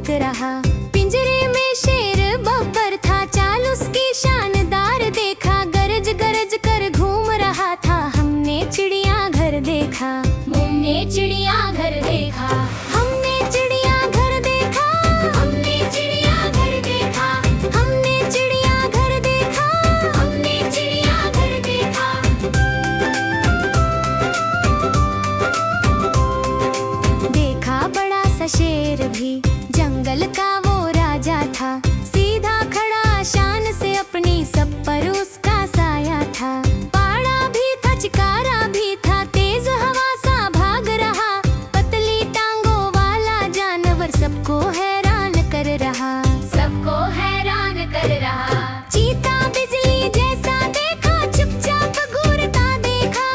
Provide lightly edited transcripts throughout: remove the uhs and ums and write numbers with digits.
एक रहा। पिंजरे में शेर बब्बर था, चाल उसकी शानदार देखा। गरज गरज कर घूम रहा था, हमने चिड़िया घर देखा। हमने चिड़िया घर देखा, हमने चिड़िया घर देखा, हमने चिड़िया घर देखा, हमने चिड़िया घर देखा, हमने चिड़िया घर देखा। देखा बड़ा सा शेर भी, जंगल का वो राजा था। सीधा खड़ा शान से अपनी सब पर उसका साया था। पाड़ा भी था, चिकारा भी था, तेज हवा सा भाग रहा। पतली टांगों वाला जानवर सबको हैरान कर रहा, सबको हैरान कर रहा। चीता बिजली जैसा देखा, चुपचाप घूरता देखा।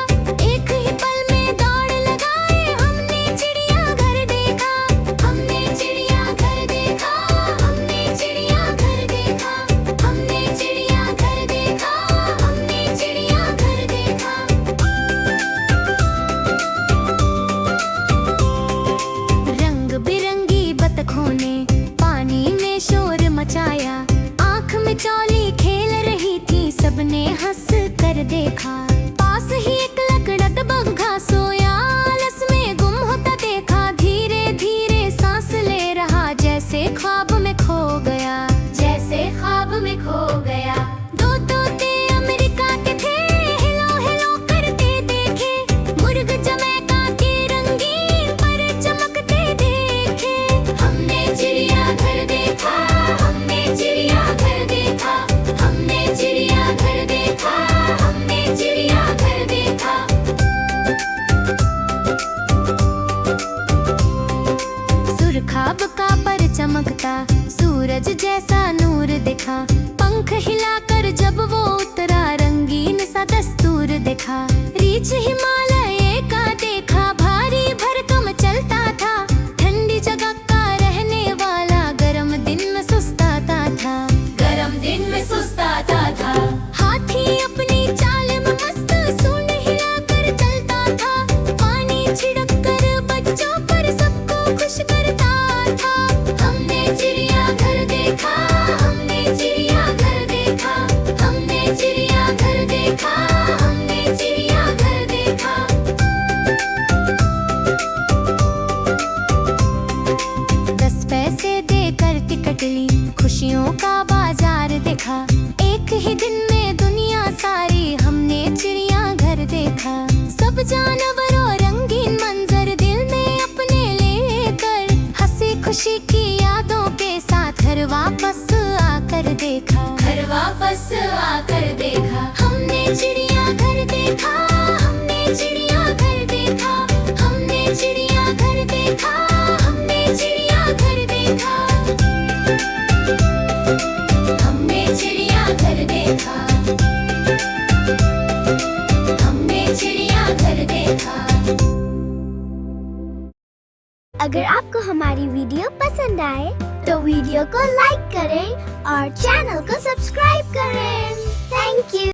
एक ही पल में दौड़ लगाए, हमने चिड़िया घर देखा। हमने चिड़िया घर देखा, हमने चिड़िया घर देखा, हमने चिड़िया घर देखा, हमने चिड़िया घर देखा। रंग बिरंगी बतखों ने पानी में शोर मचाया। आँख में चौली खेल रही थी, सबने हंस कर देखा। पास ही एक लकड़त बग्घा सोया, आलस में गुम होता देखा। धीरे धीरे सांस ले रहा, जैसे ख्वाब में खो गया, जैसे ख्वाब में खो गया। दो तोते अमेरिका के थे, हिलो हिलो करते देखे। मुर्ग जमैका के रंगीन पर चमकते देखे। हमने चिड़िया घर देखा, हमने चिड़िया घर देखा, हमने चिड़िया घर देखा, हमने चिड़िया घर देखा। सुरखाब का पर चमकता सूरज जैसा नूर दिखा। पंख हिलाकर जब वो उतरा, रंगीन सा दस्तूर दिखा। रीछ हिमालय का देखा, भारी भरकम चलता था। ठंडी जगह का रहने वाला, गरम दिन में सुस्ताता था, गरम दिन में सुस्ताता था। हाथी अपनी चाल में मस्त, सूंड हिलाकर चलता था। पानी छिड़क कर बच्चों पर सबको खुश करता था। हमने चिड़िया घर देखा, हमने चिड़िया घर देखा, हमने चिड़िया घर देखा, हमने चिड़िया घर देखा। 10 पैसे देकर टिकट ली, खुशियों का बाजार देखा। एक ही दिन में दुनिया सारी, हमने चिड़िया घर देखा। सब जानवरों रंगीन मंजर दिल में अपने लेकर, हंसी खुशी की यादों के साथ घर वापस आकर देखा, घर वापस आकर देखा। हमने चिड़िया घर देखा, हमने चिड़िया घर देखा, हमने चिड़िया घर देखा, हमने चिड़िया घर देखा। हमने चिड़िया घर देखा, हमने चिड़िया घर देखा। अगर आपको हमारी वीडियो पसंद आए तो वीडियो को लाइक करें और चैनल को सब्सक्राइब करें। Thank you.